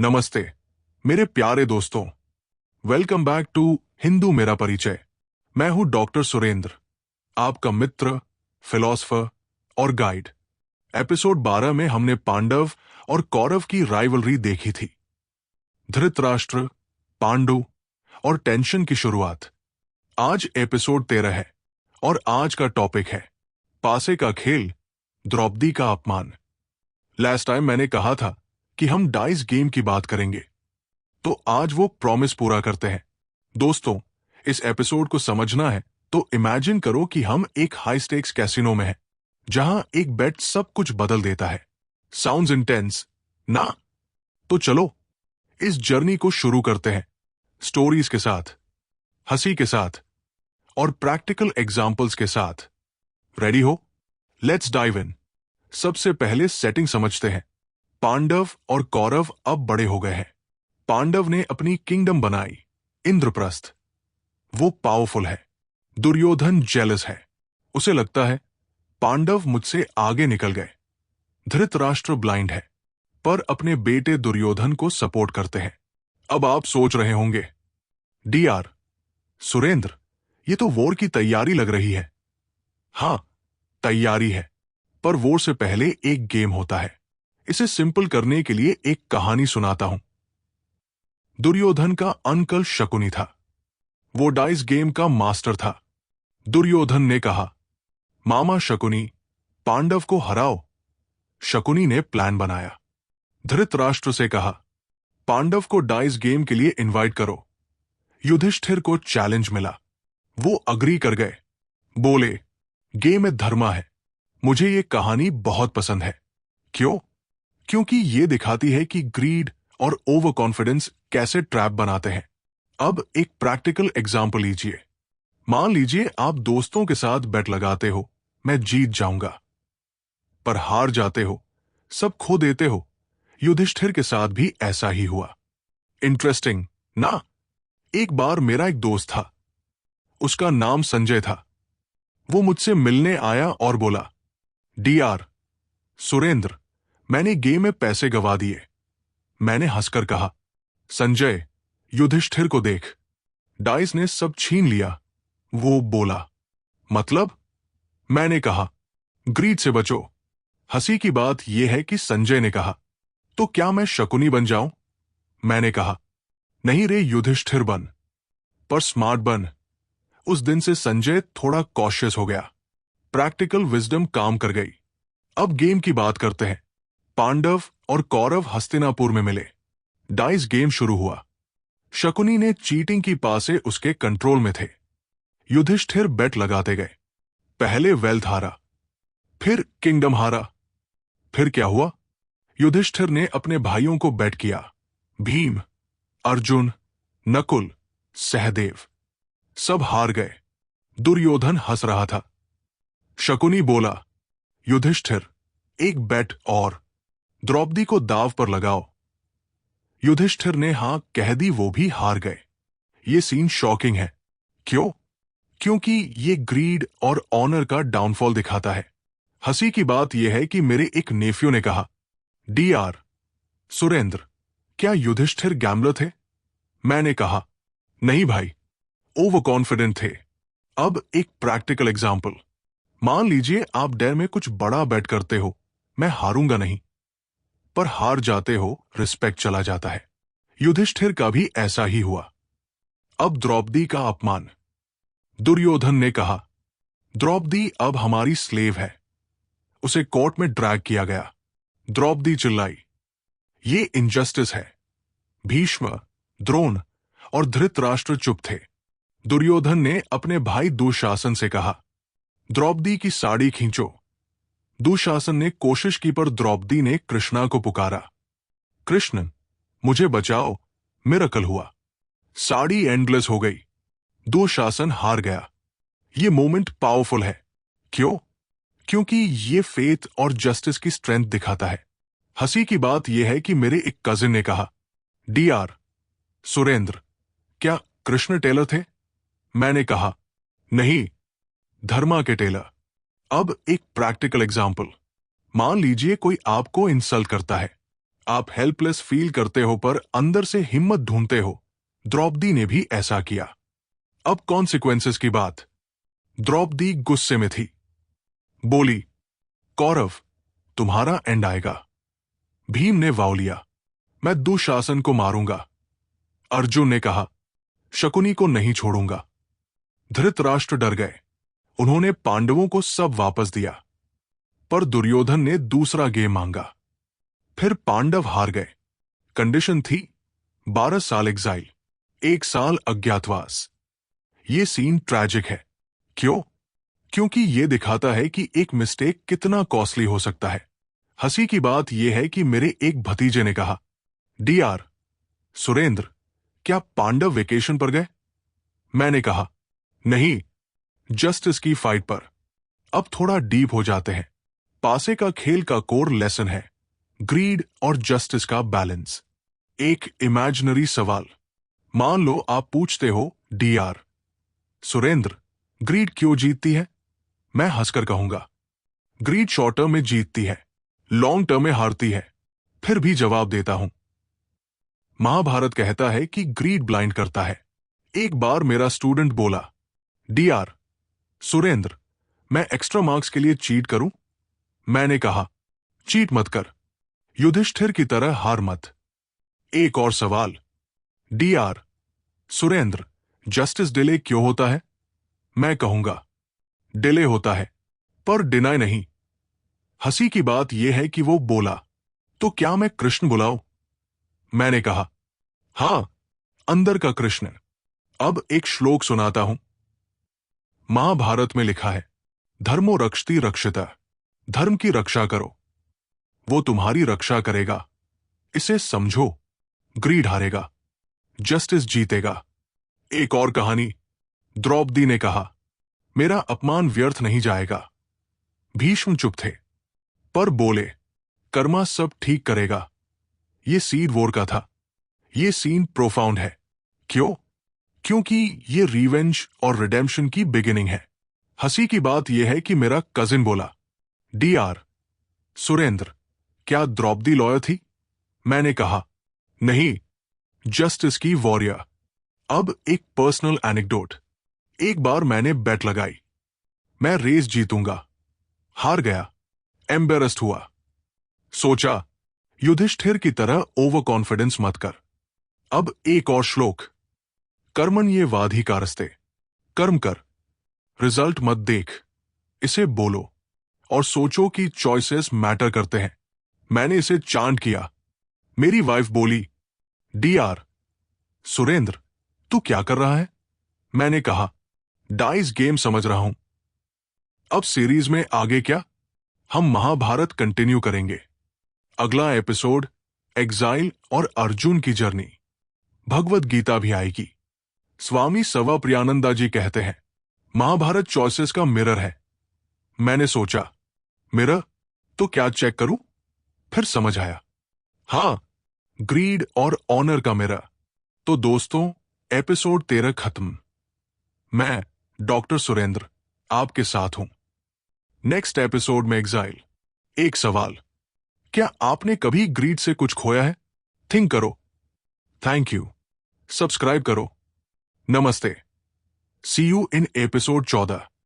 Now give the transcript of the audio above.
नमस्ते मेरे प्यारे दोस्तों। वेलकम बैक टू हिंदू मेरा परिचय। मैं हूं डॉक्टर सुरेंद्र, आपका मित्र, फिलॉसफर और गाइड। एपिसोड 12 में हमने पांडव और कौरव की राइवलरी देखी थी। धृतराष्ट्र, पांडु और टेंशन की शुरुआत। आज एपिसोड 13 है और आज का टॉपिक है पासे का खेल, द्रौपदी का अपमान। लास्ट टाइम मैंने कहा था कि हम डाइस गेम की बात करेंगे, तो आज वो प्रॉमिस पूरा करते हैं। दोस्तों, इस एपिसोड को समझना है तो इमेजिन करो कि हम एक हाई स्टेक्स कैसीनो में हैं, जहां एक बेट सब कुछ बदल देता है। साउंड्स इंटेंस ना? तो चलो इस जर्नी को शुरू करते हैं, स्टोरीज के साथ, हंसी के साथ और प्रैक्टिकल एग्जाम्पल्स के साथ। रेडी हो? Let's dive in. सबसे पहले सेटिंग समझते हैं। पांडव और कौरव अब बड़े हो गए हैं। पांडव ने अपनी किंगडम बनाई, इंद्रप्रस्थ। वो पावरफुल है। दुर्योधन जेलस है। उसे लगता है पांडव मुझसे आगे निकल गए। धृतराष्ट्र ब्लाइंड है, पर अपने बेटे दुर्योधन को सपोर्ट करते हैं। अब आप सोच रहे होंगे, डीआर सुरेंद्र, ये तो वॉर की तैयारी लग रही है। हां, तैयारी है, पर वॉर से पहले एक गेम होता है। इसे सिंपल करने के लिए एक कहानी सुनाता हूं। दुर्योधन का अंकल शकुनी था। वो डाइस गेम का मास्टर था। दुर्योधन ने कहा, मामा शकुनी, पांडव को हराओ। शकुनी ने प्लान बनाया। धृतराष्ट्र से कहा, पांडव को डाइस गेम के लिए इनवाइट करो। युधिष्ठिर को चैलेंज मिला। वो अग्री कर गए। बोले, गेम में धर्मा है। मुझे ये कहानी बहुत पसंद है। क्यों? क्योंकि ये दिखाती है कि ग्रीड और ओवर कॉन्फिडेंस कैसे ट्रैप बनाते हैं। अब एक प्रैक्टिकल एग्जाम्पल लीजिए। मान लीजिए आप दोस्तों के साथ बेट लगाते हो, मैं जीत जाऊंगा, पर हार जाते हो, सब खो देते हो। युधिष्ठिर के साथ भी ऐसा ही हुआ। इंटरेस्टिंग ना? एक बार मेरा एक दोस्त था, उसका नाम संजय था। वो मुझसे मिलने आया और बोला, डीआर सुरेंद्र, मैंने गेम में पैसे गवा दिए। मैंने हंसकर कहा, संजय, युधिष्ठिर को देख, डाइस ने सब छीन लिया। वो बोला, मतलब? मैंने कहा, ग्रीड से बचो। हंसी की बात यह है कि संजय ने कहा, तो क्या मैं शकुनी बन जाऊं? मैंने कहा, नहीं रे युधिष्ठिर बन, पर स्मार्ट बन। उस दिन से संजय थोड़ा कॉशियस हो गया। प्रैक्टिकल विजडम काम कर गई। अब गेम की बात करते हैं। पांडव और कौरव हस्तिनापुर में मिले। डाइस गेम शुरू हुआ। शकुनी ने चीटिंग की पासे उसके कंट्रोल में थे। युधिष्ठिर बेट लगाते गए। पहले वेल्थ हारा, फिर किंगडम हारा। फिर क्या हुआ? युधिष्ठिर ने अपने भाइयों को बेट किया। भीम, अर्जुन, नकुल, सहदेव, सब हार गए। दुर्योधन हंस रहा था। शकुनी बोला, युधिष्ठिर, एक बेट और, द्रौपदी को दाव पर लगाओ। युधिष्ठिर ने हां कह दी, वो भी हार गए। ये सीन शॉकिंग है। क्यों? क्योंकि ये ग्रीड और ऑनर का डाउनफॉल दिखाता है। हंसी की बात यह है कि मेरे एक नेफ्यू ने कहा, डीआर सुरेंद्र, क्या युधिष्ठिर गैम्बलर थे? मैंने कहा, नहीं भाई, ओवर कॉन्फिडेंट थे। अब एक प्रैक्टिकल एग्जाम्पल। मान लीजिए आप डेयर में कुछ बड़ा बेट करते हो। मैं हारूंगा नहीं, पर हार जाते हो, रिस्पेक्ट चला जाता है। युधिष्ठिर का भी ऐसा ही हुआ। अब द्रौपदी का अपमान। दुर्योधन ने कहा, द्रौपदी अब हमारी स्लेव है। उसे कोर्ट में ड्रैग किया गया। द्रौपदी चिल्लाई, ये इनजस्टिस है। भीष्म, द्रोण और धृतराष्ट्र चुप थे। दुर्योधन ने अपने भाई दुशासन से कहा, द्रौपदी की साड़ी खींचो। दुशासन ने कोशिश की, पर द्रौपदी ने कृष्णा को पुकारा, कृष्ण मुझे बचाओ। मिरेकल हुआ। साड़ी एंडलेस हो गई। दुशासन हार गया। ये मोमेंट पावरफुल है। क्यों? क्योंकि ये फेथ और जस्टिस की स्ट्रेंथ दिखाता है। हंसी की बात यह है कि मेरे एक कजिन ने कहा, डीआर सुरेंद्र, क्या कृष्ण टेलर थे? मैंने कहा, नहीं, धर्मा के टेलर। अब एक प्रैक्टिकल एग्जाम्पल। मान लीजिए कोई आपको इंसल्ट करता है। आप हेल्पलेस फील करते हो पर अंदर से हिम्मत ढूंढते हो। द्रौपदी ने भी ऐसा किया। अब कॉन्सिक्वेंसेस की बात। द्रौपदी गुस्से में थी। बोली, कौरव, तुम्हारा एंड आएगा। भीम ने वाव लिया, मैं दुशासन को मारूंगा। अर्जुन ने कहा, शकुनी को नहीं छोड़ूंगा। धृतराष्ट्र डर गए। उन्होंने पांडवों को सब वापस दिया। पर दुर्योधन ने दूसरा गेम मांगा। फिर पांडव हार गए। कंडीशन थी 12 साल एग्जाइल, 1 साल अज्ञातवास। ये सीन ट्रैजिक है। क्यों? क्योंकि ये दिखाता है कि एक मिस्टेक कितना कॉस्टली हो सकता है। हंसी की बात यह है कि मेरे एक भतीजे ने कहा, डीआर सुरेंद्र, क्या पांडव वेकेशन पर गए? मैंने कहा, नहीं, जस्टिस की फाइट पर। अब थोड़ा डीप हो जाते हैं। पासे का खेल का कोर लेसन है ग्रीड और जस्टिस का बैलेंस। एक इमेजिनरी सवाल। मान लो आप पूछते हो, डीआर सुरेंद्र, ग्रीड क्यों जीतती है? मैं हंसकर कहूंगा, ग्रीड शॉर्ट टर्म में जीतती है, लॉन्ग टर्म में हारती है। फिर भी जवाब देता हूं। महाभारत कहता है कि ग्रीड ब्लाइंड करता है। एक बार मेरा स्टूडेंट बोला, डीआर सुरेंद्र, मैं एक्स्ट्रा मार्क्स के लिए चीट करूं? मैंने कहा, चीट मत कर, युधिष्ठिर की तरह हार मत। एक और सवाल, डीआर सुरेंद्र, जस्टिस डिले क्यों होता है? मैं कहूंगा, डिले होता है पर डिनाई नहीं। हंसी की बात यह है कि वो बोला, तो क्या मैं कृष्ण बुलाऊं? मैंने कहा, हां, अंदर का कृष्ण। अब एक श्लोक सुनाता हूं। महाभारत में लिखा है, धर्मो रक्षति रक्षिता, धर्म की रक्षा करो, वो तुम्हारी रक्षा करेगा। इसे समझो, ग्रीड हारेगा, जस्टिस जीतेगा। एक और कहानी। द्रौपदी ने कहा, मेरा अपमान व्यर्थ नहीं जाएगा। भीष्म चुप थे, पर बोले, कर्मा सब ठीक करेगा। ये सीड वॉर का था। ये सीन प्रोफाउंड है। क्यों? क्योंकि ये रिवेंज और रिडेम्पशन की बिगिनिंग है। हंसी की बात यह है कि मेरा कजिन बोला, डीआर सुरेंद्र, क्या द्रौपदी लॉयर थी? मैंने कहा, नहीं, जस्टिस की वॉरियर। अब एक पर्सनल एनेक्डोट। एक बार मैंने बेट लगाई, मैं रेस जीतूंगा। हार गया, एम्बेरस्ड हुआ। सोचा, युधिष्ठिर की तरह ओवर कॉन्फिडेंस मत कर। अब एक और श्लोक, कर्मन ये वाधिकारस्ते, कर्म कर, रिजल्ट मत देख। इसे बोलो और सोचो कि चॉइसेस मैटर करते हैं। मैंने इसे चांट किया। मेरी वाइफ बोली, डीआर सुरेंद्र, तू क्या कर रहा है? मैंने कहा, डाइस गेम समझ रहा हूं। अब सीरीज में आगे क्या? हम महाभारत कंटिन्यू करेंगे। अगला एपिसोड, एग्जाइल और अर्जुन की जर्नी। भगवत गीता भी आएगी। स्वामी सवा प्रियानंदा जी कहते हैं, महाभारत चॉइसेस का मिरर है। मैंने सोचा, मिरर तो क्या चेक करूं? फिर समझ आया, हां, ग्रीड और ऑनर का मिरर। तो दोस्तों, एपिसोड 13 खत्म। मैं डॉक्टर सुरेंद्र आपके साथ हूं। नेक्स्ट एपिसोड में एग्जाइल। एक सवाल, क्या आपने कभी ग्रीड से कुछ खोया है? थिंक करो। Thank you. सब्सक्राइब करो। नमस्ते। सी यू इन एपिसोड 14।